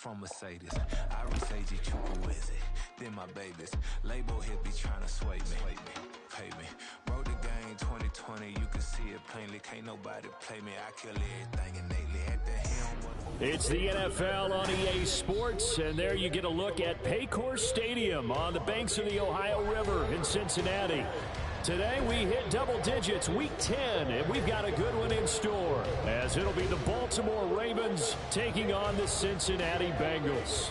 from Mercedes. I reach G Chukwueze, then my babies. Label hit be trying to sway me, pay me. Wrote the game 2020, you can see it plainly. Can't nobody play me, I kill everything innately. At the helm of the... It's the NFL on EA Sports, and there you get a look at Paycor Stadium on the banks of the Ohio River in Cincinnati. Today we hit double digits, week 10, and we've got a good one in store, as it'll be the Baltimore Ravens taking on the Cincinnati Bengals.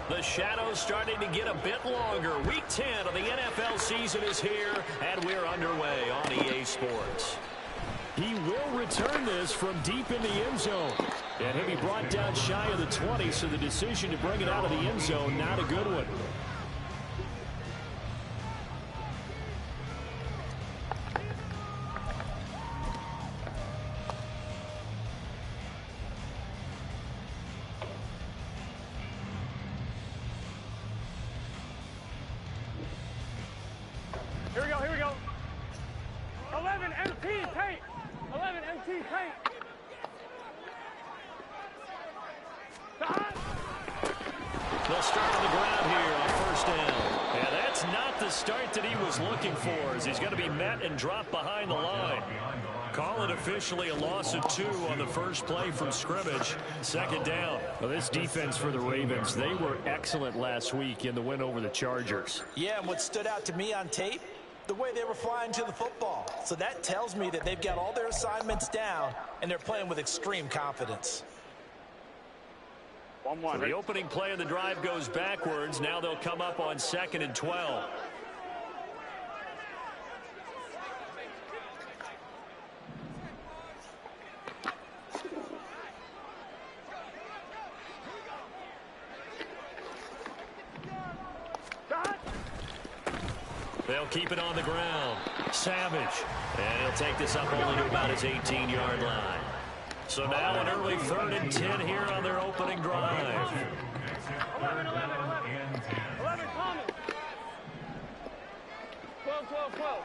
The shadow's starting to get a bit longer. Week 10 of the NFL season is here, and we're underway on EA Sports. He will return this from deep in the end zone. And he'll be brought down shy of the 20, so the decision to bring it out of the end zone, not a good one. Here we go. 11 MT paint. 11 MT paint. They'll start on the ground here on first down. Yeah, that's not the start that he was looking for, as he's going to be met and dropped behind the line. Call it officially a loss of 2 on the first play from scrimmage. Second down. Well, this defense for the Ravens, they were excellent last week in the win over the Chargers. Yeah, and what stood out to me on tape, the way they were flying to the football. So that tells me that they've got all their assignments down, and they're playing with extreme confidence. 1-1. So the opening play of the drive goes backwards. Now they'll come up on 2nd and 12. They'll keep it on the ground. Savage. And he'll take this up only to about his 18-yard line. So now an early 3rd and 10 here on their opening drive. 11 Thomas. 12.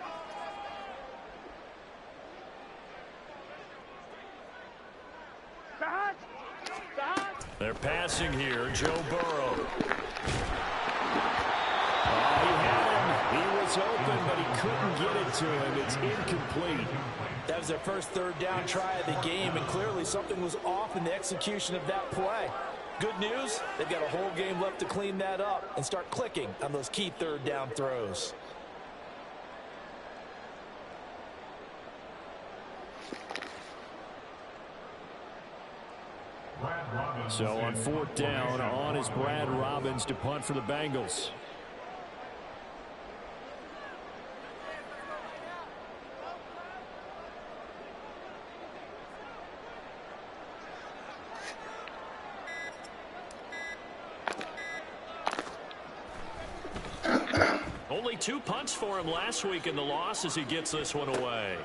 They're passing here. Joe Burrow. He was open, but he couldn't get it to him. It's incomplete. That was their first 3rd down try of the game, and clearly something was off in the execution of that play. Good news, they've got a whole game left to clean that up and start clicking on those key 3rd down throws. So on 4th down, on is Brad Robbins to punt for the Bengals. Only 2 punts for him last week in the loss as he gets this one away.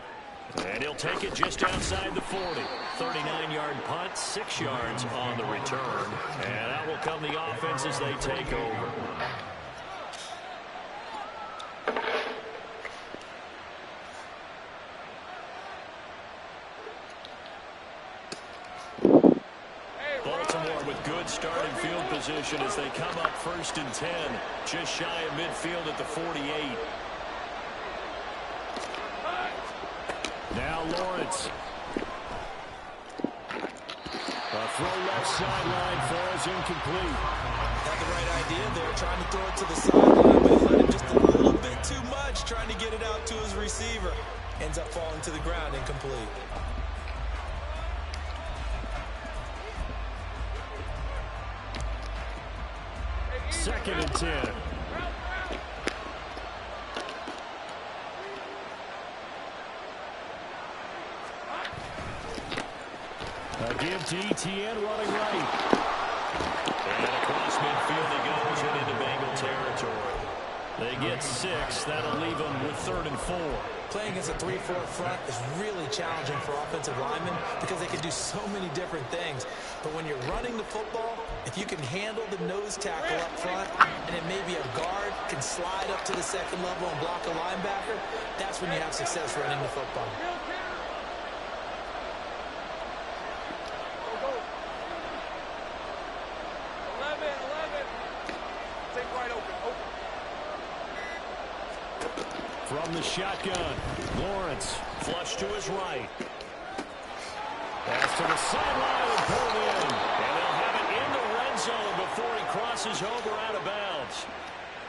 And he'll take it just outside the 40. 39-yard punt, 6 yards on the return. And that will come the offense as they take over. Baltimore with good starting field position as they come up 1st and 10. Just shy of midfield at the 48. Now Lawrence. A throw left sideline falls incomplete. Had the right idea there, trying to throw it to the sideline, but he let it just a little bit too much, trying to get it out to his receiver. Ends up falling to the ground, incomplete. Second and 10. A give to Etienne running right. And across midfield he goes and into Bengal territory. They get 6. That'll leave them with 3rd and 4. Playing against a 3-4 front is really challenging for offensive linemen because they can do so many different things. But when you're running the football, If you can handle the nose tackle up front, and then maybe a guard can slide up to the second level and block a linebacker, that's when you have success running the football. From the shotgun, Lawrence flush to his right. Pass to the sideline and pulled in. And they'll have it in the red zone before he crosses over out of bounds.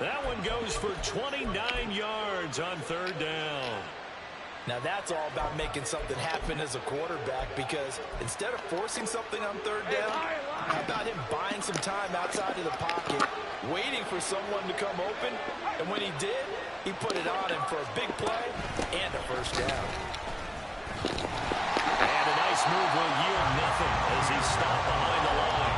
That one goes for 29 yards on third down. Now that's all about making something happen as a quarterback, because instead of forcing something on third down, how about him buying some time outside of the pocket, waiting for someone to come open, and when he did, he put it on him for a big play and a first down. And a nice move will yield nothing as he's stopped behind the line.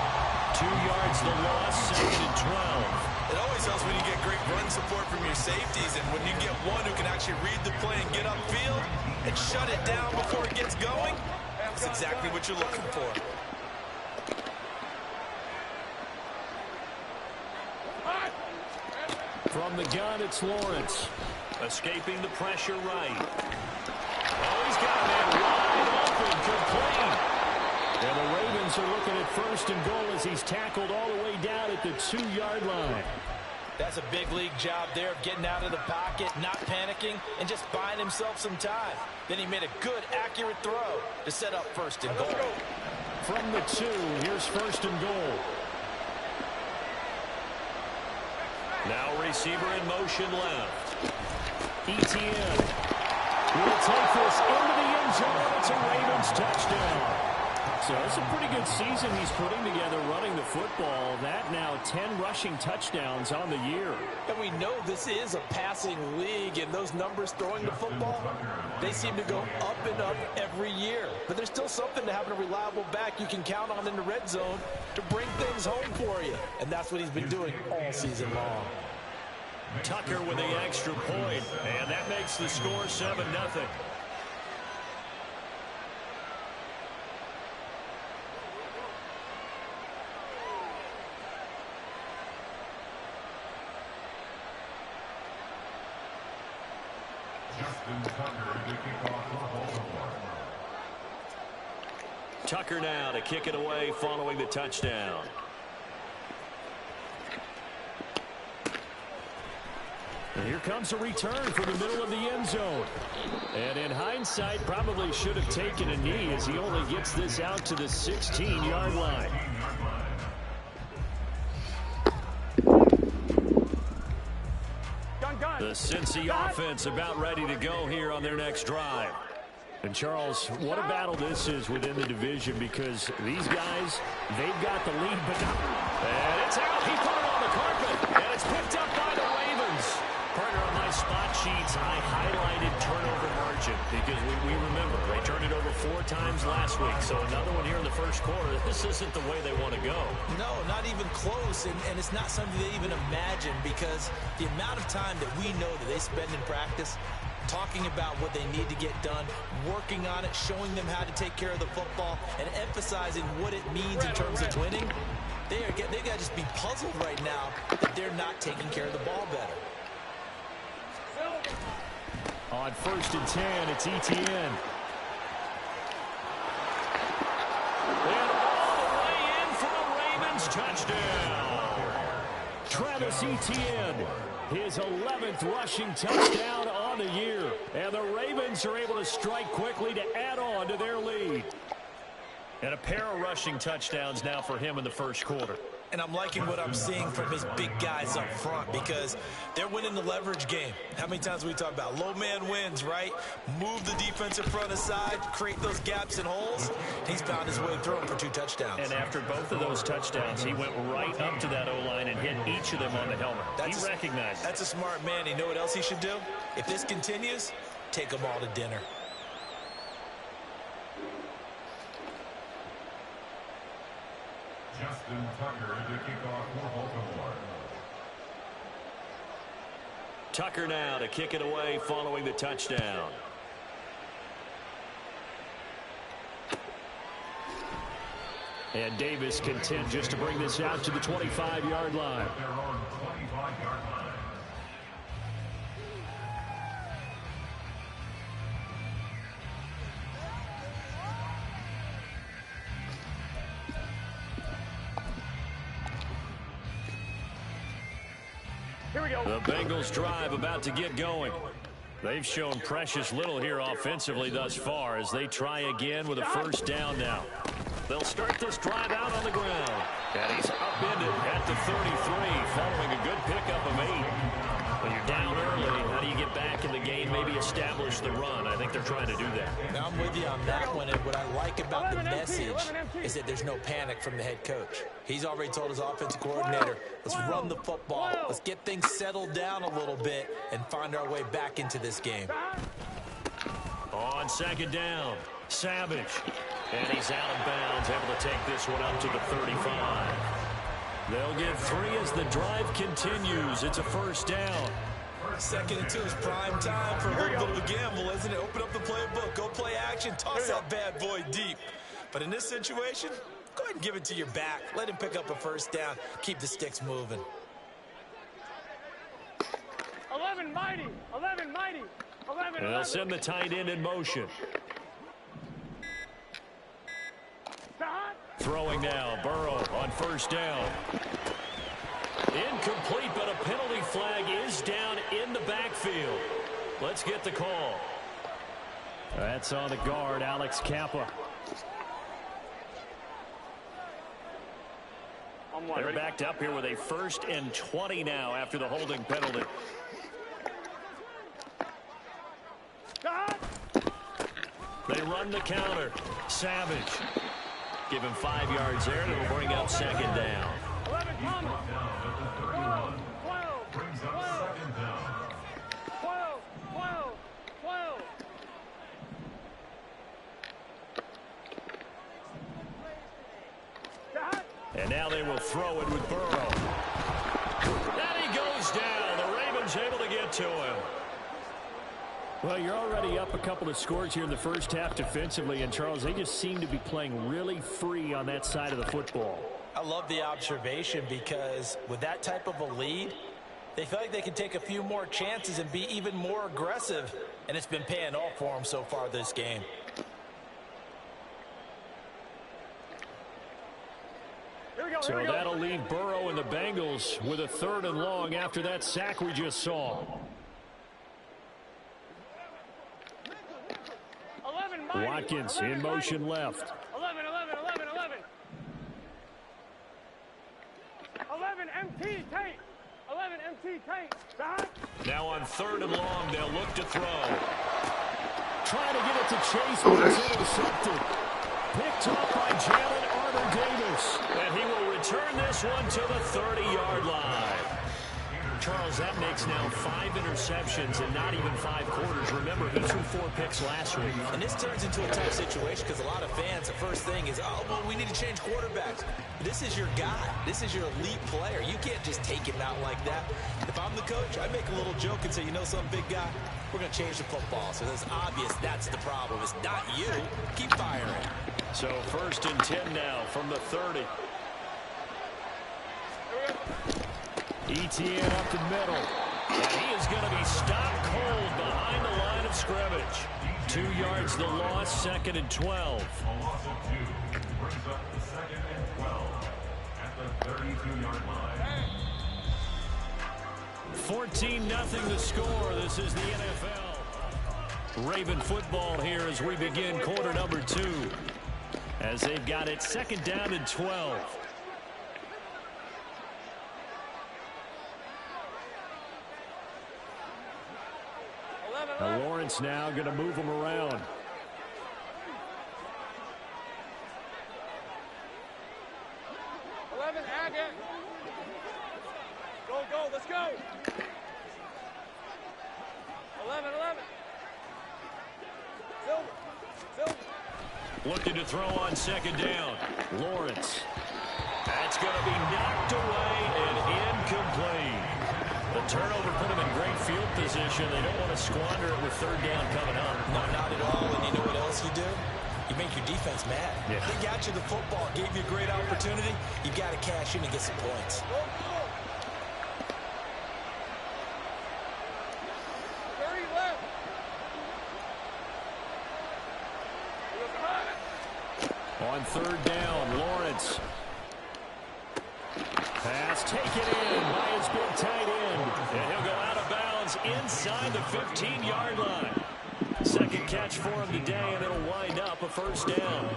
2 yards the loss, 2nd and 12. It always helps when you get great run support from your safeties, and when you get one who can actually read the play and get upfield and shut it down before it gets going, that's exactly what you're looking for. From the gun, it's Lawrence. Escaping the pressure right. Oh, he's got a man wide open, complete. And the Ravens are looking at 1st and goal as he's tackled all the way down at the 2-yard line. That's a big league job there of getting out of the pocket, not panicking, and just buying himself some time. Then he made a good, accurate throw to set up 1st and goal. From the 2, here's 1st and goal. Now receiver in motion left. Etienne will take this into the end zone. It's a Ravens touchdown. So it's a pretty good season he's putting together running the football. That now 10 rushing touchdowns on the year. And we know this is a passing league, and those numbers throwing the football, they seem to go up and up every year. But there's still something to having a reliable back you can count on in the red zone to bring things home for you. And that's what he's been doing all season long. Tucker with the extra point, and that makes the score 7-0. Tucker now to kick it away following the touchdown. And here comes a return from the middle of the end zone. And in hindsight, probably should have taken a knee as he only gets this out to the 16-yard line. The Cincy offense about ready to go here on their next drive. And Charles, what a battle this is within the division, because these guys, they've got the lead, but not. And it's out. He put it on the carpet, and it's picked up by the Ravens. Partner, on my spot sheets, I highlighted turnover margin because we remember they turned it over 4 times last week. So another one here in the first quarter. This isn't the way they want to go. No, not even close, and it's not something they even imagine, because the amount of time that we know that they spend in practice talking about what they need to get done, working on it, showing them how to take care of the football, and emphasizing what it means in terms of winning. They've got to just be puzzled right now that they're not taking care of the ball better. On 1st and 10, it's Etienne. And all the way in for a Ravens touchdown. Travis Etienne, his 11th rushing touchdown on the year. And the Ravens are able to strike quickly to add on to their lead. And a pair of rushing touchdowns now for him in the first quarter. And I'm liking what I'm seeing from his big guys up front, because they're winning the leverage game. How many times we talk about low man wins, right? Move the defensive front aside, create those gaps and holes. He's found his way through them for 2 touchdowns. And after both of those touchdowns, he went right up to that O-line and hit each of them on the helmet. He recognized it. That's a smart man. You know what else he should do? If this continues, take them all to dinner. Justin Tucker to kick off for Baltimore. Tucker now to kick it away following the touchdown. And Davis content just to bring this out to the 25-yard line. Their own 25-yard line. Here we go. The Bengals drive about to get going. They've shown precious little here offensively thus far as they try again with a first down now. They'll start this drive out on the ground. And he's upended at the 33 following a good pickup of 8. When you're down early, how do you get back in the game, maybe establish the run? I think they're trying to do that. Now I'm with you on that one, and what I like about the message is that there's no panic from the head coach. He's already told his offensive coordinator, let's run the football, let's get things settled down a little bit and find our way back into this game. On second down, Savage. And he's out of bounds, able to take this one up to the 35. They'll get 3 as the drive continues. It's a first down. 2nd and 2 is prime time for a little bit of a gamble, isn't it? Open up the playbook, go play action, toss that bad boy deep. But in this situation, go ahead and give it to your back. Let him pick up a first down. Keep the sticks moving. 11 mighty. 11 mighty. 11. And they'll send the tight end in motion. Throwing now, Burrow on first down. Incomplete, but a penalty flag is down in the backfield. Let's get the call. That's on the guard, Alex Kappa. They're backed up here with a 1st and 20 now after the holding penalty. They run the counter. Savage. Give him 5 yards there, and it'll bring up second down. 11, 12, Brings up second down. 12, 12, 12. And now they will throw it with Burrow. And he goes down. The Ravens able to get to him. Well, you're already up a couple of scores here in the first half defensively, and Charles, they just seem to be playing really free on that side of the football. I love the observation because with that type of a lead, they feel like they can take a few more chances and be even more aggressive, and it's been paying off for them so far this game. So that'll leave Burrow and the Bengals with a 3rd and long after that sack we just saw. 11 mighty. Watkins 11 in motion mighty. left. 11, 11, 11, 11. 11 MT tank. 11 MT tank. Behind. Now on 3rd and long, they'll look to throw. Trying to get it to Chase, but it's intercepted. Picked up by Jalen Armour-Davis. And he will return this one to the 30-yard line. Charles, that makes now 5 interceptions in not even 5 quarters. Remember, he threw 4 picks last week. And this turns into a tough situation because a lot of fans, the first thing is, oh, well, we need to change quarterbacks. This is your guy. This is your elite player. You can't just take him out like that. If I'm the coach, I make a little joke and say, you know something, big guy? We're going to change the football. So it's obvious that's the problem. It's not you. Keep firing. So 1st and 10 now from the 30. Etienne up the middle. And he is going to be stopped cold behind the line of scrimmage. 2 yards the loss, 2nd and 12. A loss of 2 brings up the 2nd and 12 at the 32-yard line. 14-0 the score. This is the NFL. Raven football here as we begin quarter number 2. As they've got it 2nd down and 12. Now Lawrence now going to move him around. Go, let's go. 11. Silver. Looking to throw on 2nd down. Lawrence. That's going to be knocked away and incomplete. The turnover put them in great field position. They don't want to squander it with 3rd down coming up. No, not at all. And you know what else you do? You make your defense mad. Yeah. They got you the football, gave you a great opportunity. You got to cash in and get some points. On third down, Lawrence. Pass taken in by his big tight end. And he'll go out of bounds inside the 15-yard line. Second catch for him today, and it'll wind up a first down.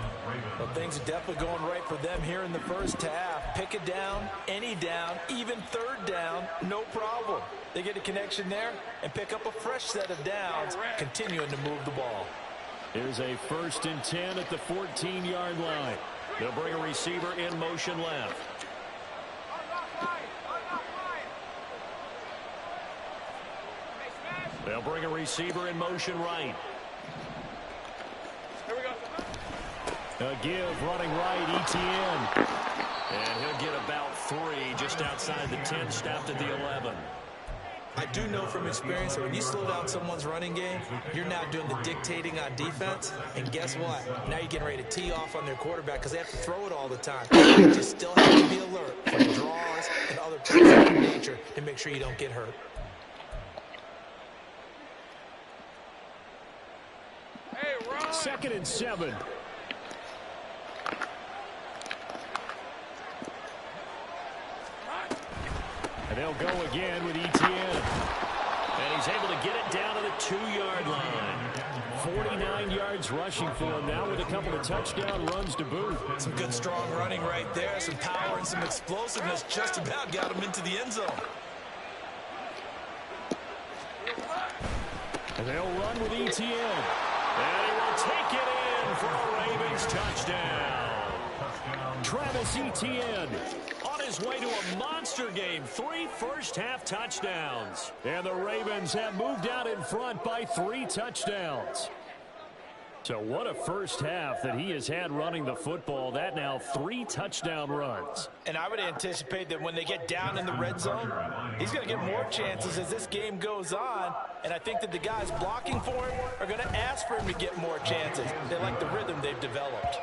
Well, things are definitely going right for them here in the first half. Pick a down, any down, even third down, no problem. They get a connection there and pick up a fresh set of downs, continuing to move the ball. Here's a 1st and 10 at the 14-yard line. They'll bring a receiver in motion left. They'll bring a receiver in motion right. Here we go. A give running right, Etienne. And he'll get about 3 just outside the 10, stopped at the 11. I do know from experience that when you slow down someone's running game, you're now doing the dictating on defense. And guess what? Now you're getting ready to tee off on their quarterback because they have to throw it all the time. You just still have to be alert for draws and other things of that nature to make sure you don't get hurt. Hey, Ron. 2nd and 7. And they'll go again with Etienne. And he's able to get it down to the 2-yard line. 49 yards rushing for him now with a couple of touchdown runs to boot. Some good strong running right there. Some power and some explosiveness just about got him into the end zone. And they'll run with Etienne. And he will take it in for a Ravens touchdown. Travis Etienne on his way to a monster game. 3 first-half touchdowns. And the Ravens have moved out in front by 3 touchdowns. So what a first half that he has had running the football. That now 3 touchdown runs. And I would anticipate that when they get down in the red zone, he's going to get more chances as this game goes on. And I think that the guys blocking for him are going to ask for him to get more chances. They like the rhythm they've developed.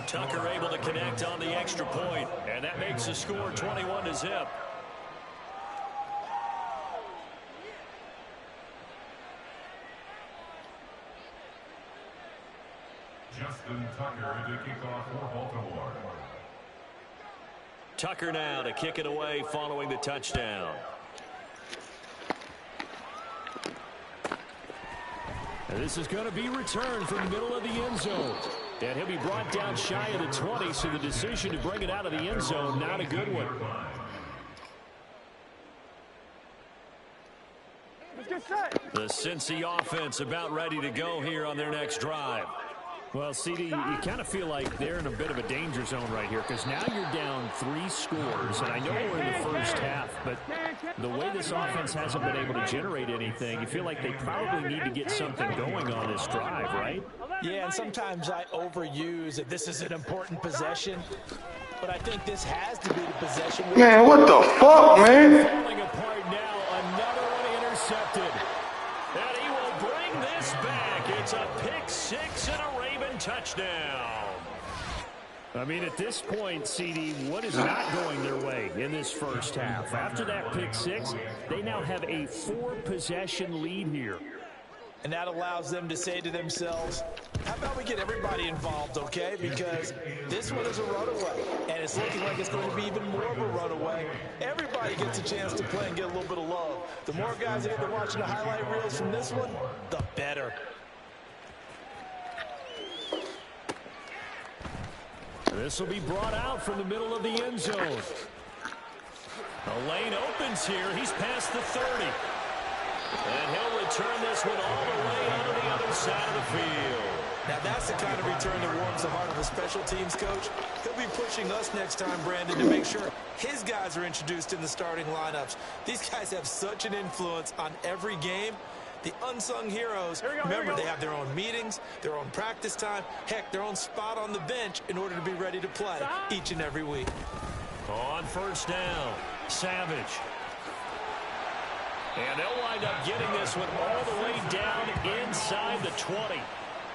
Tucker able to connect on the extra point, and that makes the score 21-0. Justin Tucker to kick off for Baltimore. Tucker now to kick it away following the touchdown. And this is going to be returned from the middle of the end zone. And he'll be brought down shy of the 20, so the decision to bring it out of the end zone, not a good one. Let's get set. The Cincy offense about ready to go here on their next drive. Well, CD, you kind of feel like they're in a bit of a danger zone right here because now you're down 3 scores, and I know we're in the first half, but the way this offense hasn't been able to generate anything, you feel like they probably need to get something going on this drive, right? Yeah, and sometimes I overuse that this is an important possession, but I think this has to be the possession. Man, what the fuck, man? Falling apart now, another one intercepted. And he will bring this back. It's a pick 6 and a Raven touchdown. I mean, at this point, CD, what is not going their way in this first half? After that pick 6, they now have a 4-possession lead here. And that allows them to say to themselves, how about we get everybody involved, okay? Because this one is a runaway, and it's looking like it's going to be even more of a runaway. Everybody gets a chance to play and get a little bit of love. The more guys that get to watching the highlight reels from this one, the better. This will be brought out from the middle of the end zone. The lane opens here. He's past the 30. And he'll return this one all the way out to the other side of the field. Now that's the kind of return that warms the heart of a special teams coach. He'll be pushing us next time, Brandon, to make sure his guys are introduced in the starting lineups. These guys have such an influence on every game. The unsung heroes, remember, they have their own meetings, their own practice time, heck, their own spot on the bench in order to be ready to play each and every week. On first down, Savage. And they'll wind up getting this one all the way down inside the 20.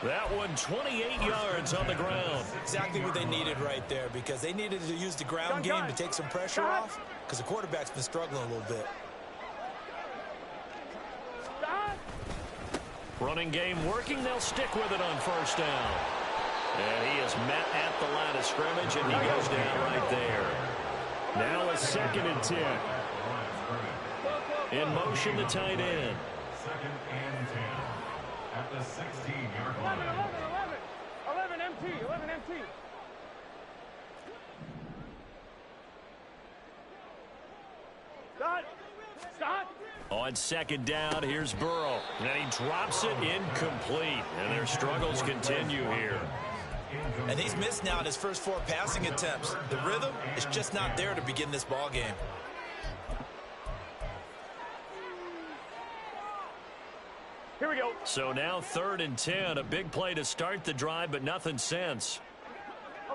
That one 28 yards on the ground. Exactly what they needed right there, because they needed to use the ground game to take some pressure off, because the quarterback's been struggling a little bit. Running game working. They'll stick with it on first down. And he is met at the line of scrimmage, and he goes down right there. Now a 2nd and 10. In motion, the tight end. 2nd and 10 at the 16-yard line. 11 MT, 11 MT. Stop. On 2nd down, here's Burrow. And he drops it incomplete. And their struggles continue here. And he's missed now in his first 4 passing attempts. The rhythm is just not there to begin this ball game. Here we go. So now 3rd and 10. A big play to start the drive, but nothing since.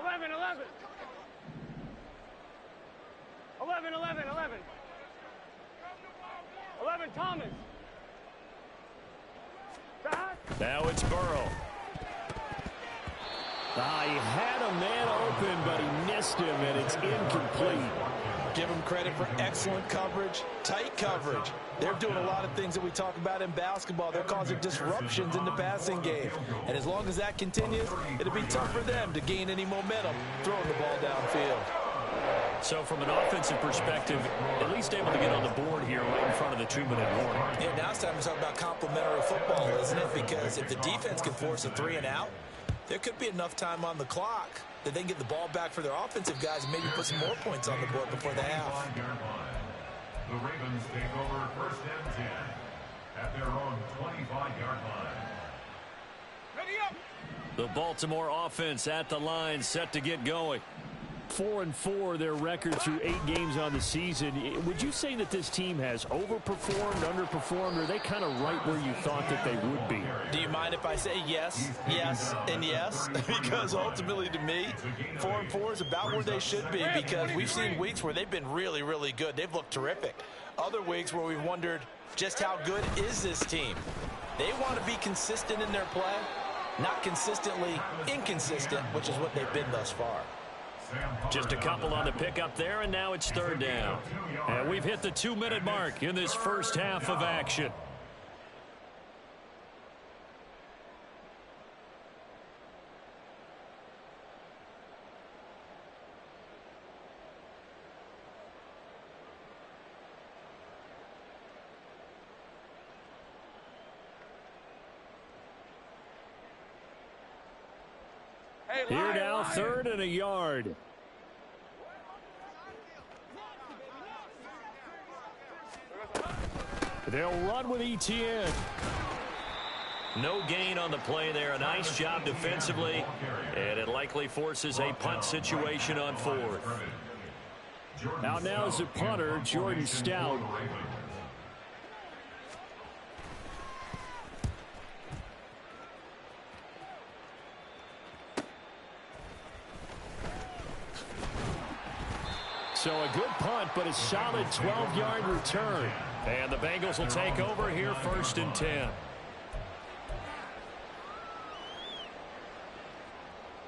11. 11 Thomas. Now it's Burrow. He had a man open, but he missed him, and it's incomplete. Give them credit for excellent coverage, tight coverage. They're doing a lot of things that we talk about in basketball. They're causing disruptions in the passing game. And as long as that continues, it'll be tough for them to gain any momentum throwing the ball downfield. So from an offensive perspective, at least able to get on the board here right in front of the 2-minute warning. Yeah, now it's time to talk about complementary football, isn't it? Because if the defense can force a 3 and out, there could be enough time on the clock that they can get the ball back for their offensive guys and maybe put some more points on the board before the half. The Ravens take over 1st and 10 at their own 25-yard line. Ready up. The Baltimore offense at the line, set to get going. 4-4 their record through 8 games on the season. Would you say that this team has overperformed, underperformed, or are they kind of right where you thought that they would be? Do you mind if I say yes, yes, and yes? Because ultimately to me, 4-4 is about where they should be, because we've seen weeks where they've been really, really good. They've looked terrific. Other weeks where we've wondered just how good is this team. They want to be consistent in their play, not consistently inconsistent, which is what they've been thus far. Just a couple on the pickup there, and now it's 3rd down. And we've hit the 2-minute mark in this first half of action. Here now, 3rd and a yard. They'll run with Etienne. No gain on the play there. A nice job defensively. And it likely forces a punt situation on 4th. Out now is the punter, Jordan Stout. So a good punt, but a solid 12-yard return. And the Bengals will take over here 1st and 10.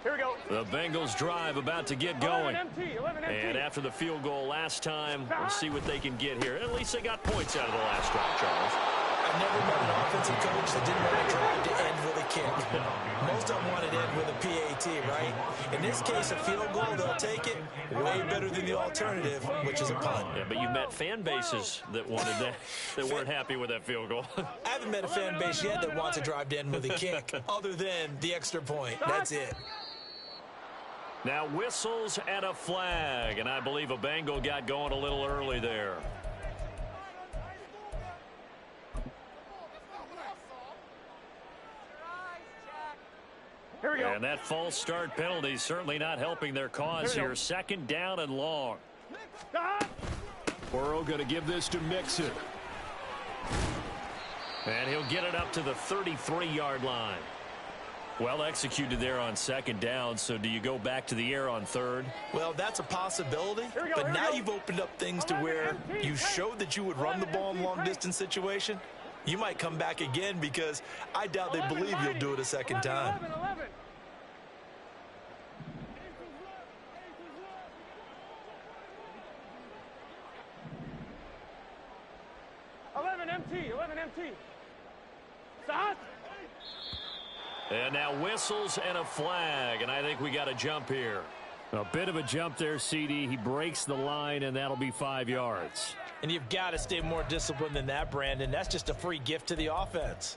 Here we go. The Bengals drive about to get going. And after the field goal last time, we'll see what they can get here. At least they got points out of the last drive, Charles. I've never met an offensive coach that didn't want to drive to end with a kick. Most of them wanted to end with a PAT, right? In this case, a field goal, they'll take it. Way better than the alternative, which is a punt. Yeah, but you met fan bases that wanted that, that weren't happy with that field goal. I haven't met a fan base yet that wants to drive to end with a kick, other than the extra point. That's it. Now whistles and a flag, and I believe a Bengal got going a little early there. Here we go. And that false start penalty certainly not helping their cause here. 2nd down and long. Burrow going to give this to Mixon. And he'll get it up to the 33-yard line. Well executed there on 2nd down, so do you go back to the air on 3rd? Well, that's a possibility, but now you've opened up things to where you showed that you would run the ball in long-distance situation. You might come back again because I doubt they believe you'll do it a second time. 11 MT, 11 MT. Stop. And now whistles and a flag, and I think we got a jump here. A bit of a jump there, CD. He breaks the line, and that'll be 5 yards. And you've got to stay more disciplined than that, Brandon. That's just a free gift to the offense.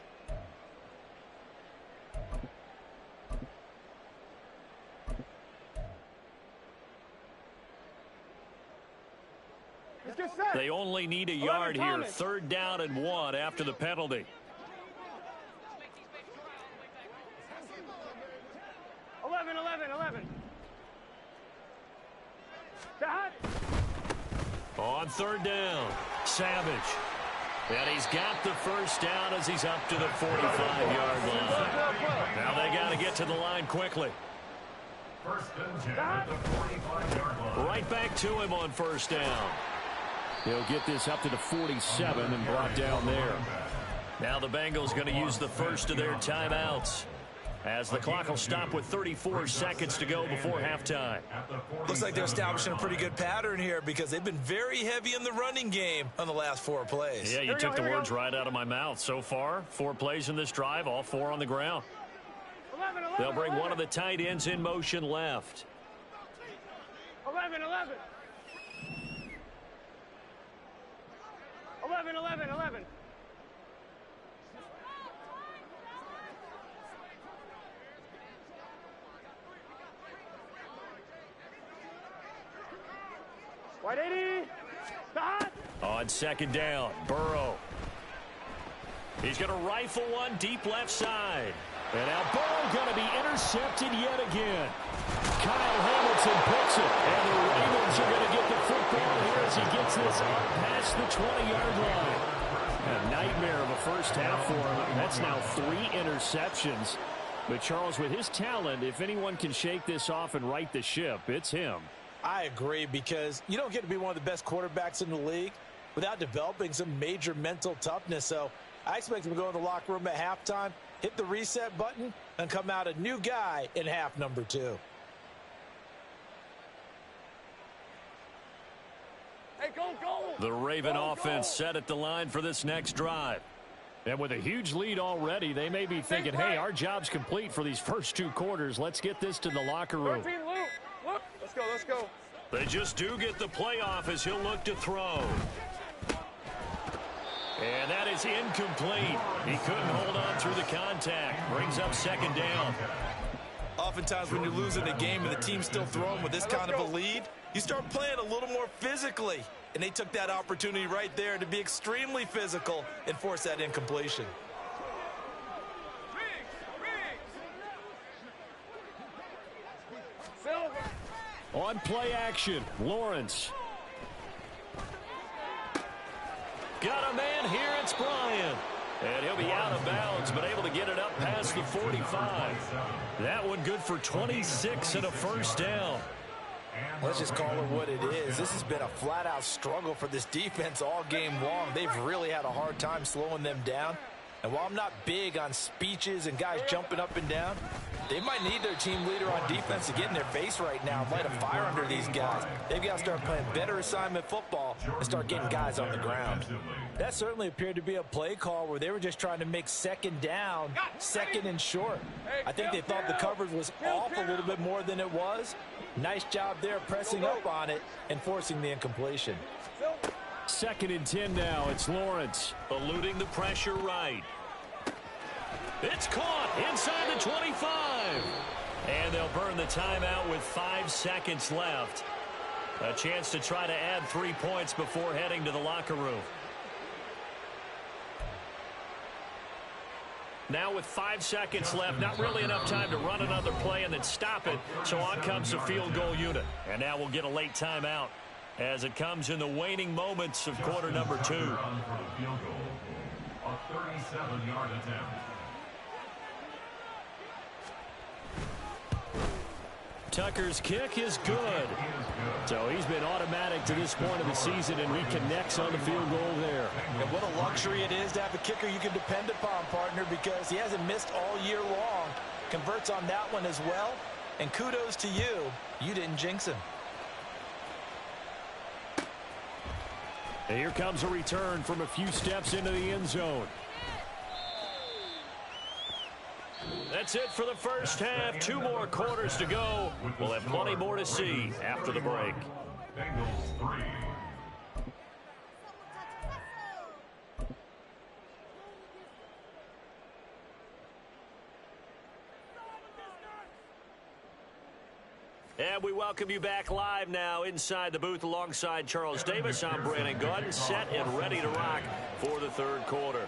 They only need a yard here. 3rd down and 1 after the penalty. 11. Dot. On 3rd down, Savage. And he's got the 1st down as he's up to the 45-yard line. Now they got to get to the line quickly. First and 10 at the 45-yard line. Right back to him on 1st down. He'll get this up to the 47 and brought down there. Now the Bengals going to use the first of their timeouts, as the clock will stop with 34 seconds to go before halftime. Looks like they're establishing a pretty good pattern here because they've been very heavy in the running game on the last 4 plays. Yeah, you took the words right out of my mouth. So far, 4 plays in this drive, all 4 on the ground. 11. They'll bring one of the tight ends in motion left. 11. 11. White 80. Stop. On 2nd down, Burrow. He's going to rifle one deep left side. And now Burrow going to be intercepted yet again. Kyle Hamilton picks it. And the Ravens are going to get the football here as he gets this up past the 20-yard line. A nightmare of a first half for him. That's now 3 interceptions. But Charles, with his talent, if anyone can shake this off and right the ship, it's him. I agree, because you don't get to be one of the best quarterbacks in the league without developing some major mental toughness. So I expect him to go in the locker room at halftime, hit the reset button, and come out a new guy in half number 2. Hey, go. The Raven offense set at the line for this next drive. And with a huge lead already, they may be thinking, hey, our job's complete for these first 2 quarters. Let's get this to the locker room. 13, Luke. Let's go. They just do get the playoff as he'll look to throw. And that is incomplete. He couldn't hold on through the contact. Brings up 2nd down. Oftentimes when you're losing a game and the team's still throwing with this kind of a lead, you start playing a little more physically. And they took that opportunity right there to be extremely physical and force that incompletion. On play action, Lawrence. Got a man here, it's Bryant. And he'll be out of bounds, but able to get it up past the 45. That one good for 26 and a 1st down. Let's just call it what it is. This has been a flat-out struggle for this defense all game long. They've really had a hard time slowing them down. And while I'm not big on speeches and guys jumping up and down, they might need their team leader on defense to get in their face right now and light a fire under these guys. They've got to start playing better assignment football and start getting guys on the ground. That certainly appeared to be a play call where they were just trying to make 2nd down, 2nd and short. I think they thought the coverage was off a little bit more than it was. Nice job there pressing up on it and forcing the incompletion. 2nd and 10 now. It's Lawrence. Eluding the pressure right. It's caught inside the 25. And they'll burn the timeout with 5 seconds left. A chance to try to add 3 points before heading to the locker room. Now with 5 seconds left, not really enough time to run another play and then stop it. So on comes the field goal unit. And now we'll get a late timeout as it comes in the waning moments of quarter number 2. A 37-yard attempt. Tucker's kick is good. So he's been automatic to this point of the season, and he connects on the field goal there. And what a luxury it is to have a kicker you can depend upon, partner, because he hasn't missed all year long. Converts on that one as well. And kudos to you. You didn't jinx him. And here comes a return from a few steps into the end zone. That's it for the first half. 2 more quarters to go. We'll have plenty more to see after the break. Bengals 3. And we welcome you back live now inside the booth alongside Charles Davis. I'm Brandon Gaudin, set and ready to rock for the third quarter.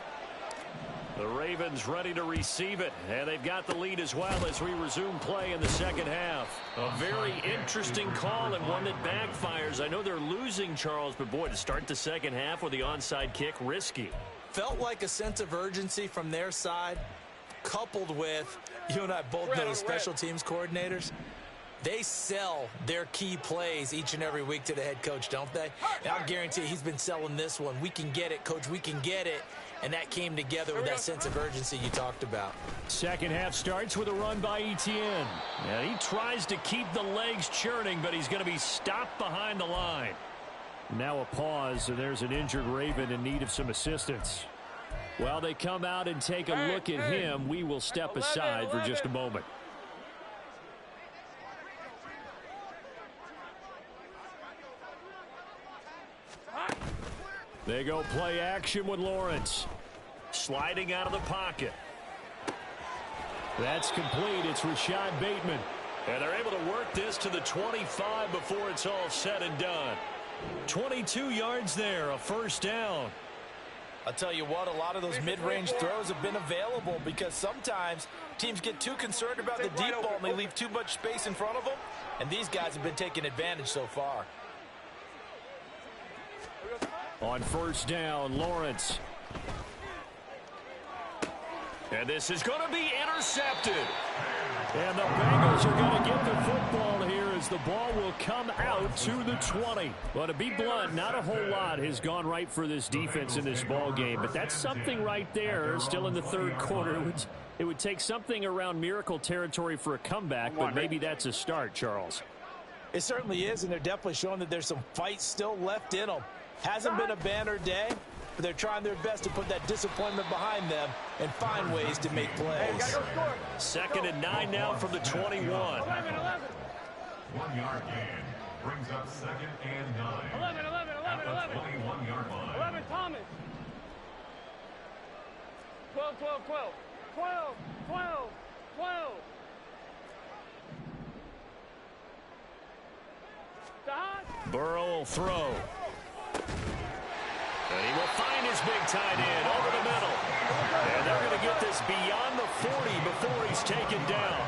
The Ravens ready to receive it, and they've got the lead as well as we resume play in the second half. A very interesting call and one that backfires. I know they're losing, Charles, but boy, to start the second half with the onside kick, risky. Felt like a sense of urgency from their side, coupled with, you and I both know the special teams coordinators. They sell their key plays each and every week to the head coach, don't they? And I'll guarantee he's been selling this one. We can get it, coach, we can get it. And that came together with that sense of urgency you talked about. Second half starts with a run by Etienne. And he tries to keep the legs churning, but he's going to be stopped behind the line. Now a pause, and there's an injured Raven in need of some assistance. While they come out and take a look at him, we will step aside for just a moment. They go play action with Lawrence. Sliding out of the pocket. That's complete. It's Rashad Bateman. And they're able to work this to the 25 before it's all said and done. 22 yards there, a first down. I'll tell you what, a lot of those mid-range throws have been available because sometimes teams get too concerned about the deep ball and they leave too much space in front of them. And these guys have been taking advantage so far. On first down, Lawrence. And this is going to be intercepted. And the Bengals are going to get the football here as the ball will come out to the 20. Well, to be blunt, not a whole lot has gone right for this defense in this ball game, but that's something right there still in the third quarter. It would take something around miracle territory for a comeback, but maybe that's a start, Charles. It certainly is, and they're definitely showing that there's some fight still left in them. Hasn't been a banner day, but they're trying their best to put that disappointment behind them and find ways to make plays. Second and 9 now from the 21. 1 yard gain brings up second and 9. 11. At the 21-yard line. 11, Thomas. 12. 12. Burrow will throw. And he will find his big tight end over the middle. And they're going to get this beyond the 40 before he's taken down.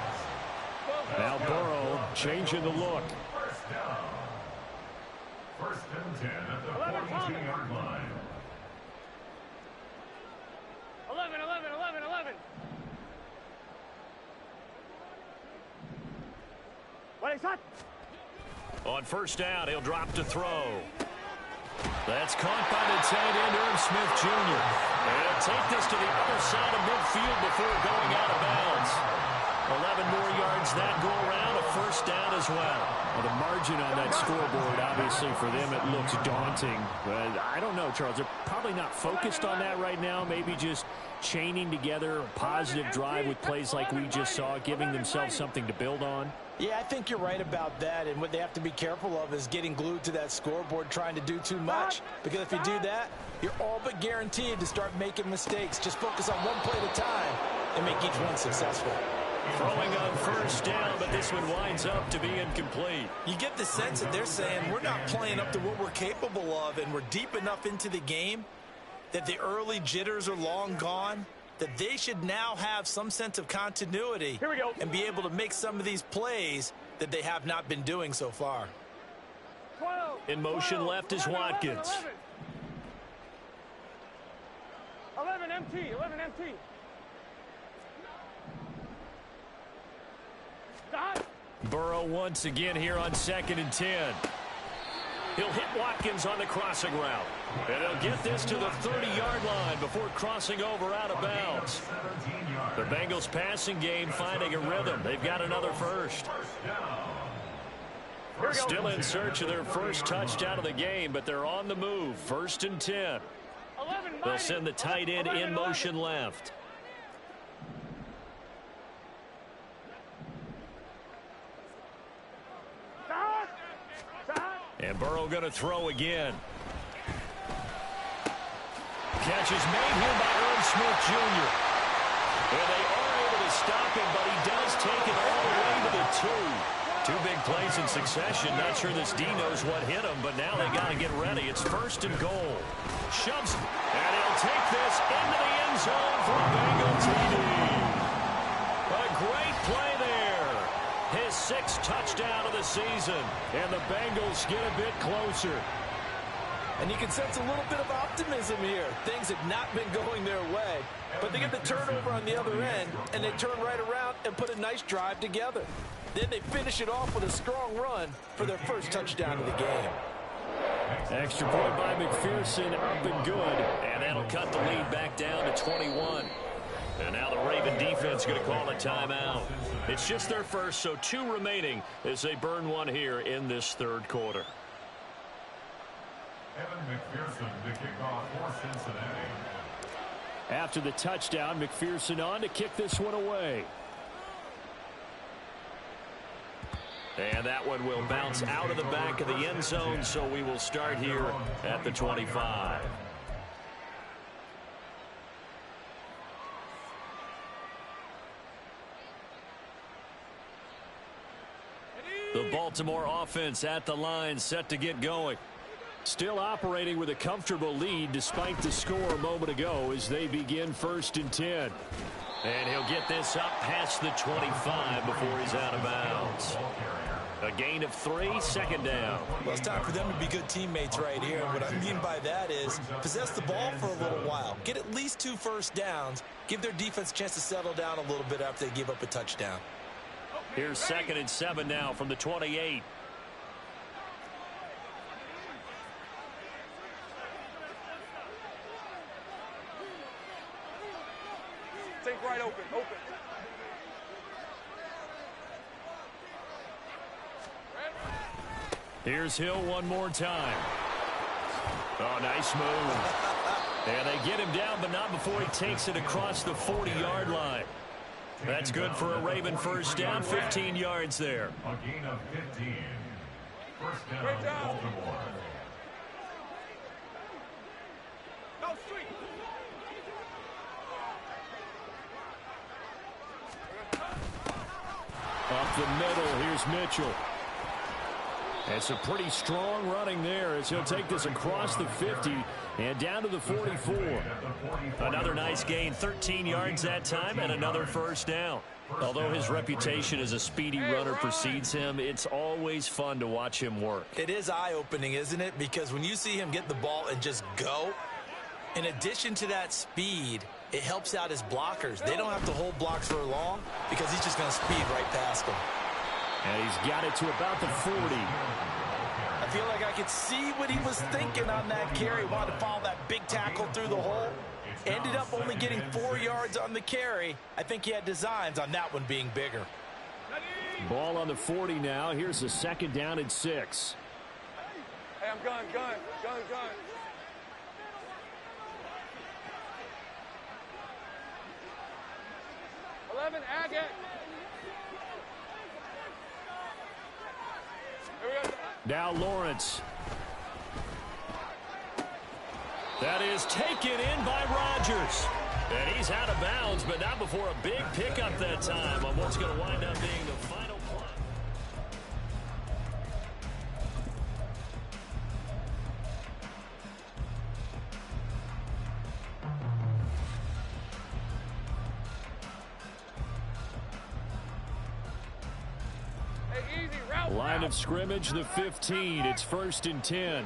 Now Burrow changing the look. First down. First and 10 at the 42-yard line. 11. What is that? On first down, he'll drop to throw. That's caught by the tight end, Irv Smith Jr. And he'll take this to the other side of midfield before going out of bounds. 11 more yards that go around, a first down as well. Well, the margin on that scoreboard, obviously, for them, it looks daunting. But I don't know, Charles. They're probably not focused on that right now. Maybe just chaining together a positive drive with plays like we just saw, giving themselves something to build on. Yeah, I think you're right about that, and what they have to be careful of is getting glued to that scoreboard trying to do too much, because if you do that, you're all but guaranteed to start making mistakes. Just focus on one play at a time and make each one successful. Throwing on first down, but this one winds up to be incomplete. You get the sense that they're saying we're not playing up to what we're capable of, and we're deep enough into the game that the early jitters are long gone, that they should now have some sense of continuity and be able to make some of these plays that they have not been doing so far. 12. In motion left is Watkins. 11 MT. Dot. Burrow once again here on 2nd and 10. He'll hit Watkins on the crossing route. And he'll get this to the 30-yard line before crossing over out of bounds. The Bengals passing game finding a rhythm. They've got another first. Still in search of their first touchdown of the game, but they're on the move. 1st and 10. They'll send the tight end in motion left. And Burrow going to throw again. Catch is made here by Irv Smith Jr. And they are able to stop him, but he does take it all the way to the 2. 2 big plays in succession. Not sure this D knows what hit him, but now they got to get ready. It's 1st and goal. Shoves, and he'll take this into the end zone for a Bengal TD. A great play there. His 6th touchdown of the season, and the Bengals get a bit closer. And you can sense a little bit of optimism here. Things have not been going their way, but they get the turnover on the other end, and they turn right around and put a nice drive together. Then they finish it off with a strong run for their first touchdown of the game. Extra point by McPherson, up and good, and that'll cut the lead back down to 21. And now the Raven defense going to call a timeout. It's just their first, so 2 remaining as they burn one here in this 3rd quarter. Evan McPherson to kick off for Cincinnati. After the touchdown, McPherson on to kick this one away. And that one will bounce out of the back of the end zone, so we will start here at the 25. The Baltimore offense at the line, set to get going. Still operating with a comfortable lead despite the score a moment ago as they begin 1st and 10. And he'll get this up past the 25 before he's out of bounds. A gain of 3, 2nd down. Well, it's time for them to be good teammates right here. What I mean by that is possess the ball for a little while. Get at least 2 first downs. Give their defense a chance to settle down a little bit after they give up a touchdown. Here's 2nd and 7 now from the 28. Think right open. Here's Hill one more time. Oh, nice move. And they get him down, but not before he takes it across the 40-yard line. That's good for a Raven first down, 15 yards there. A gain of 15. First down, Baltimore. Go street. Up the middle, here's Mitchell. That's a pretty strong running there as he'll take this across the 50 and down to the 44. Another nice gain, 13 yards that time, and another first down. Although his reputation as a speedy runner precedes him, it's always fun to watch him work. It is eye-opening, isn't it? Because when you see him get the ball and just go, in addition to that speed, it helps out his blockers. They don't have to hold blocks for long because he's just going to speed right past them. And he's got it to about the 40. I feel like I could see what he was thinking on that carry. Wanted to follow that big tackle through the hole. Ended up only getting 4 yards on the carry. I think he had designs on that one being bigger. Ball on the 40 now. Here's a 2nd down and 6. Hey, I'm gun. 11, Agate. Now Lawrence. That is taken in by Rodgers. And he's out of bounds, but not before a big pickup that time on what's going to wind up being the final play. Line of scrimmage, the 15. It's 1st and 10.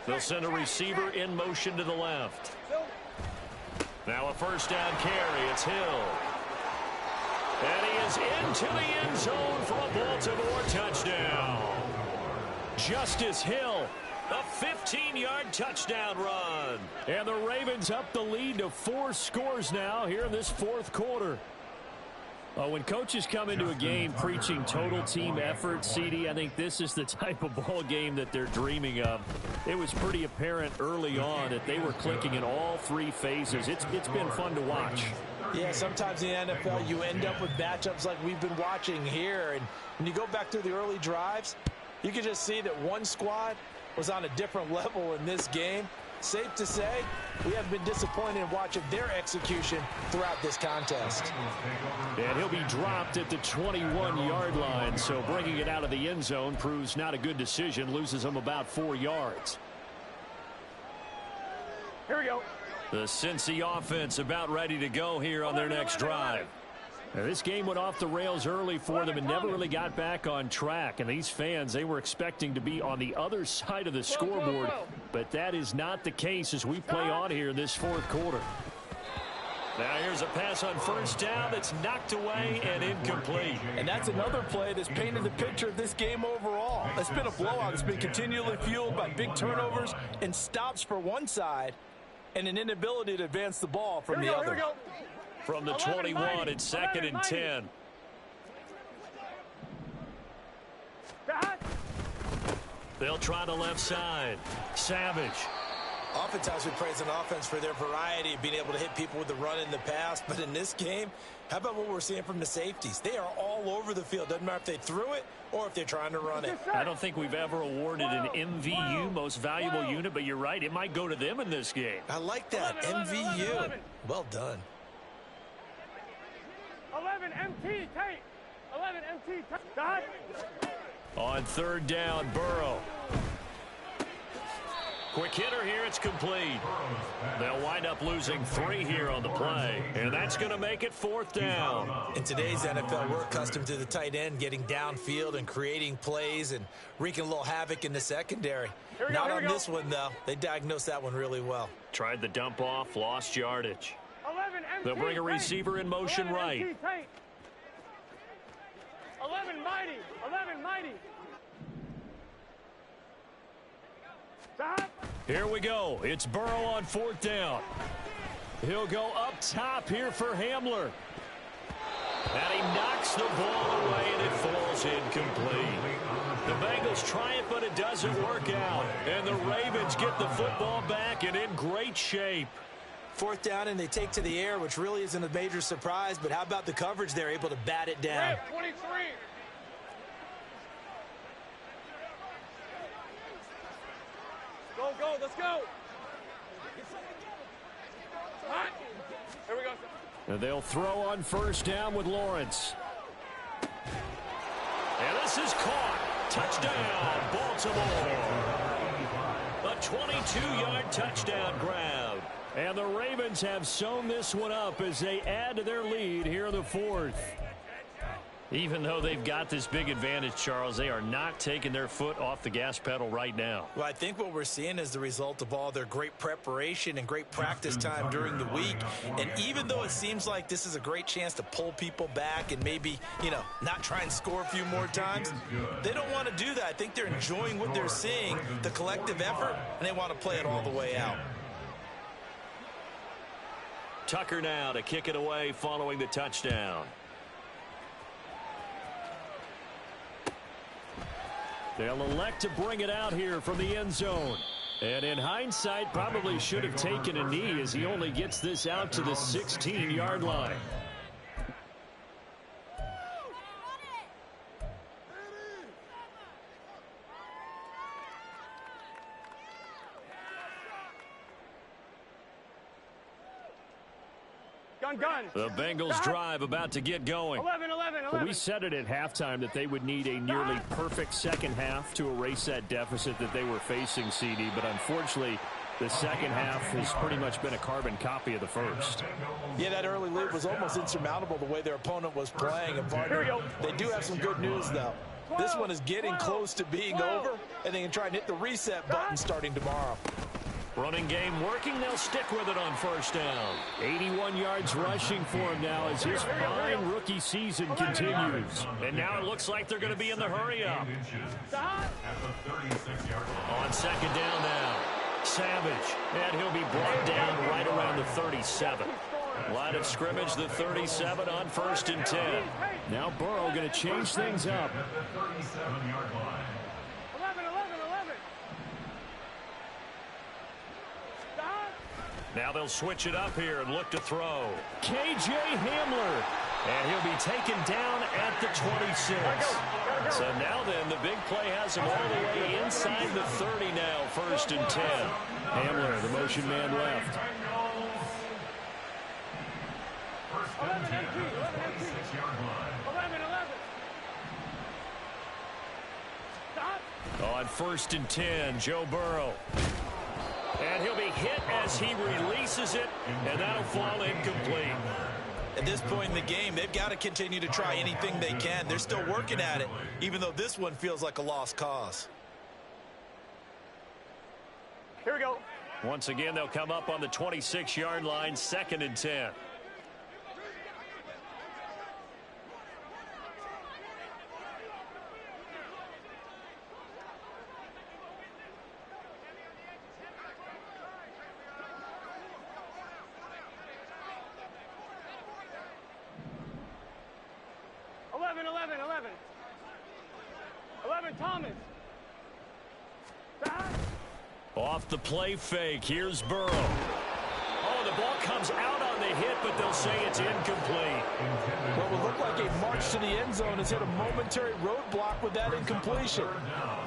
They'll send a receiver in motion to the left. Now a first down carry. It's Hill. And he is into the end zone for a Baltimore touchdown. Justice Hill, a 15-yard touchdown run. And the Ravens up the lead to 4 scores now here in this fourth quarter. When coaches come into a game preaching total team effort, CD, I think this is the type of ball game that they're dreaming of. It was pretty apparent early on that they were clicking in all 3 phases. It's been fun to watch. Yeah, sometimes in the NFL you end up with matchups like we've been watching here. And when you go back through the early drives, you can just see that one squad was on a different level in this game. Safe to say, we have been disappointed in watching their execution throughout this contest. And he'll be dropped at the 21-yard line, so bringing it out of the end zone proves not a good decision, loses him about 4 yards. Here we go. The Cincy offense about ready to go here on their next drive. Now, this game went off the rails early for them and never really got back on track. And these fans, they were expecting to be on the other side of the scoreboard. But that is not the case as we play on here in this fourth quarter. Now here's a pass on first down that's knocked away and incomplete. And that's another play that's painted the picture of this game overall. It's been a blowout. It's been continually fueled by big turnovers and stops for one side and an inability to advance the ball from the other. Here we go. From the 21, it's 2nd and 10. They'll try the left side. Savage. Oftentimes we praise an offense for their variety of being able to hit people with the run in the pass. But in this game, how about what we're seeing from the safeties? They are all over the field. Doesn't matter if they threw it or if they're trying to run it. I don't think we've ever awarded an MVU, most valuable unit, but you're right. It might go to them in this game. I like that. MVU. Well done. 11 MT tape. 11 MT tape. God. On 3rd down, Burrow. Quick hitter here, it's complete. They'll wind up losing 3 here on the play, and that's going to make it 4th down. In today's NFL, we're accustomed to the tight end getting downfield and creating plays and wreaking a little havoc in the secondary. Not on this one, though. They diagnosed that one really well. Tried the dump off, lost yardage. 11 MT They'll bring a receiver in motion right. 11 mighty. 11 mighty. Stop. Here we go. It's Burrow on 4th down. He'll go up top here for Hamler. And he knocks the ball away, and it falls incomplete. The Bengals try it, but it doesn't work out. And the Ravens get the football back and in great shape. 4th down, and they take to the air, which really isn't a major surprise. But how about the coverage? They're able to bat it down. 23. Go, let's go. Here we go. And they'll throw on 1st down with Lawrence. And this is caught. Touchdown, Baltimore. A 22-yard touchdown grab. And the Ravens have sewn this one up as they add to their lead here in the 4th. Even though they've got this big advantage, Charles, they are not taking their foot off the gas pedal right now. Well, I think what we're seeing is the result of all their great preparation and great practice time during the week. And even though it seems like this is a great chance to pull people back and maybe, not try and score a few more times, they don't want to do that. I think they're enjoying what they're seeing, the collective effort, and they want to play it all the way out. Tucker now to kick it away following the touchdown. They'll elect to bring it out here from the end zone. And in hindsight, probably should have taken a knee as he only gets this out to the 16-yard line. Gun. The Bengals drive about to get going. 11. Well, we said it at halftime that they would need a nearly perfect second half to erase that deficit that they were facing, CD. But unfortunately, the second half has pretty much been a carbon copy of the first. Yeah, that early lead was almost insurmountable the way their opponent was playing. And partner, they do have some good news, though. This one is getting close to being over, and they can try and hit the reset button starting tomorrow. Running game working. They'll stick with it on first down. 81 yards rushing for him now as his fine rookie season continues. And now it looks like they're going to be in the hurry-up. On second down now. Savage. And he'll be brought down right around the 37. Line of scrimmage, the 37 on first and 10. Now Burrow going to change things up. 11. Now they'll switch it up here and look to throw. KJ Hamler. And he'll be taken down at the 26. So now then, the big play has him all the way inside the 30 now, first and 10. Hamler, the motion man left. 11. Stop. On first and 10, Joe Burrow. And he'll be hit as he releases it, and that'll fall incomplete. At this point in the game, they've got to continue to try anything they can. They're still working at it, even though this one feels like a lost cause. Here we go. Once again, they'll come up on the 26-yard line, second and 10. Thomas. Off the play fake, here's Burrow. Oh, the ball comes out on the hit, but they'll say it's incomplete. What would look like a march to the end zone has hit a momentary roadblock with that incompletion.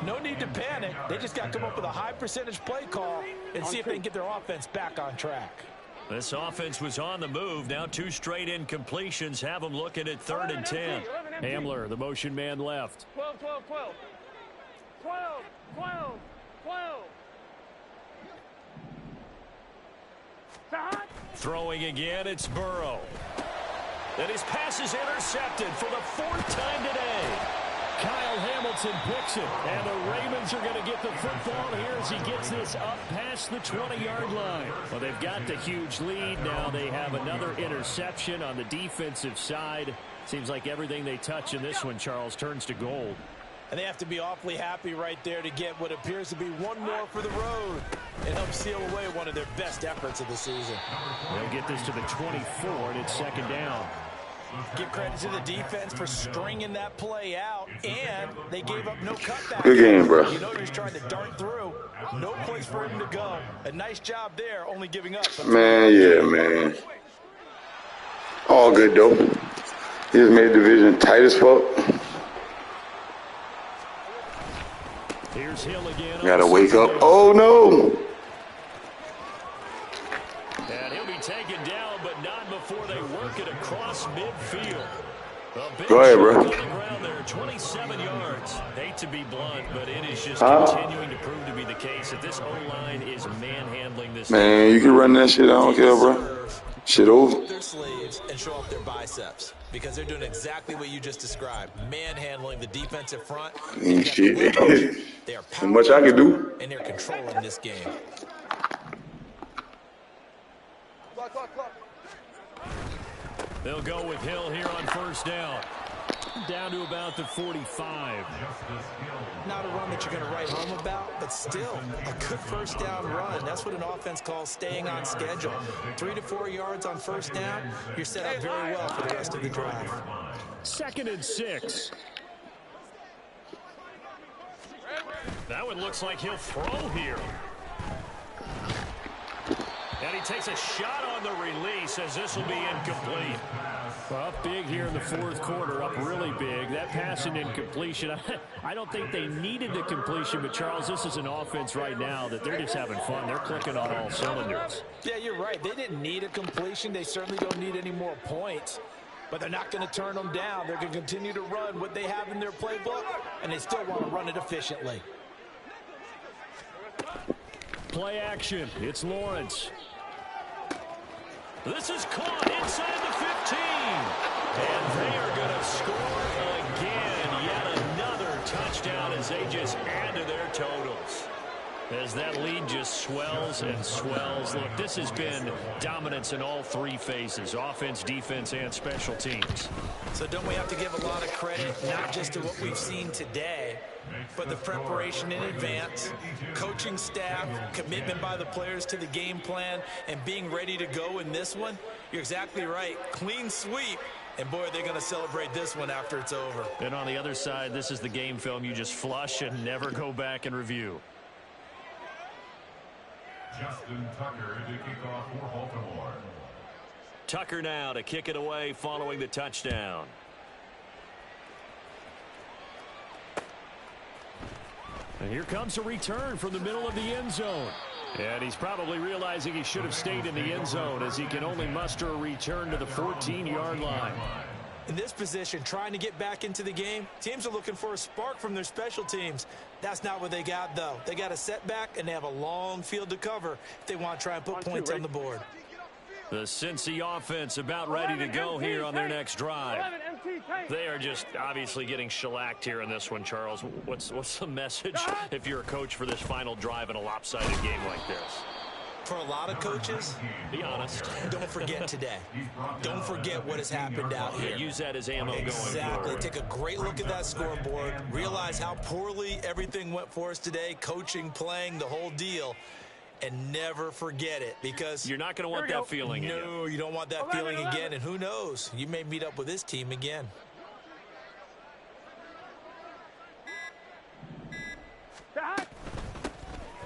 No need to panic. They just got to come up with a high percentage play call and see if they can get their offense back on track. This offense was on the move. Now two straight incompletions have them looking at third and 10. Hamler, the motion man left. 12. Throwing again, it's Burrow. And his pass is intercepted for the fourth time today. Kyle Hamilton picks it, and the Ravens are going to get the football here as he gets this up past the 20-yard line. Well, they've got the huge lead. Now they have another interception on the defensive side. Seems like everything they touch in this one, Charles, turns to gold. And they have to be awfully happy right there to get what appears to be one more for the road and help seal away one of their best efforts of the season. They'll get this to the 24, and it's second down. Give credit to the defense for stringing that play out, and they gave up no cutback. Good game, bro. You know he's trying to dart through. No place for him to go. A nice job there, only giving up. Man, yeah, man. All good, though. He just made the division tight as fuck. Here's Hill again. Gotta wake up. Oh, no. And he'll be taken down, but not before they work it across midfield. Go ahead, bro. On the ground there, 27 yards. Hate to be blunt, but it is just continuing to prove to be the case that this O-line is manhandling this. Man, you can run that shit. I don't care, bro. Shit over. Their sleeves and show off their biceps because they're doing exactly what you just described. Manhandling the defensive front. Ain't shit. They are How much I can do. And they're controlling this game. They'll go with Hill here on first down. Down to about the 45. Not a run that you're going to write home about, but still a good first down run. That's what an offense calls staying on schedule. 3 to 4 yards on first down. You're set up very well for the rest of the drive. Second and 6. That one looks like he'll throw here. And he takes a shot on the release as this will be incomplete. Well, up big here in the fourth quarter, up really big. That pass and incompletion, I don't think they needed the completion, but Charles, this is an offense right now that they're just having fun. They're clicking on all cylinders. Yeah, you're right. They didn't need a completion. They certainly don't need any more points, but they're not going to turn them down. They're going to continue to run what they have in their playbook, and they still want to run it efficiently. Play action. It's Lawrence. This is caught inside the 15. And they are going to score again. Yet another touchdown as they just add to their totals. as that lead just swells and swells. Look, this has been dominance in all three phases, offense, defense, and special teams. So don't we have to give a lot of credit, not just to what we've seen today, but the preparation in advance, coaching staff, commitment by the players to the game plan, and being ready to go in this one? You're exactly right. Clean sweep. And, boy, they're going to celebrate this one after it's over. And on the other side, this is the game film you just flush and never go back and review. Justin Tucker to kick off for Baltimore. Tucker now to kick it away following the touchdown. And here comes a return from the middle of the end zone. And he's probably realizing he should have stayed in the end zone as he can only muster a return to the 14-yard line. In this position, trying to get back into the game, teams are looking for a spark from their special teams. That's not what they got, though. They got a setback, and they have a long field to cover if they want to try and put points on the board. The Cincy offense about ready to go here on their next drive. They are just obviously getting shellacked here in this one, Charles. What's the message if you're a coach for this final drive in a lopsided game like this? For a lot of coaches, be honest. Don't forget today. Don't forget what has happened out here. Use that as ammo going forward. Exactly. Take a great look at that scoreboard. Realize how poorly everything went for us today. Coaching, playing, the whole deal. And never forget it, because you're not going to want that feeling again. No, you don't want that feeling again. And who knows? You may meet up with this team again.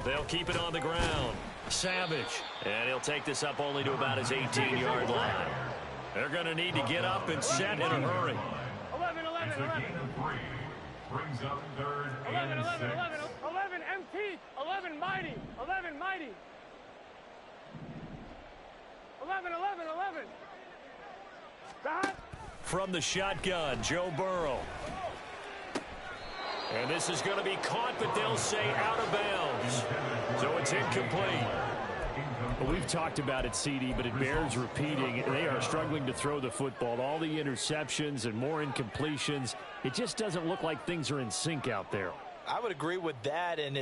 They'll keep it on the ground. Savage. And he'll take this up only to about his 18-yard line. They're going to need to get up and set in a hurry. 11. Brings up third 11, and 6. 11 MT. 11 mighty. 11 mighty. 11. Stop. From the shotgun, Joe Burrow. And this is going to be caught, but they'll say out of bounds. So it's incomplete. Well, we've talked about it, CD, but it bears repeating. They are struggling to throw the football. All the interceptions and more incompletions. It just doesn't look like things are in sync out there. I would agree with that, and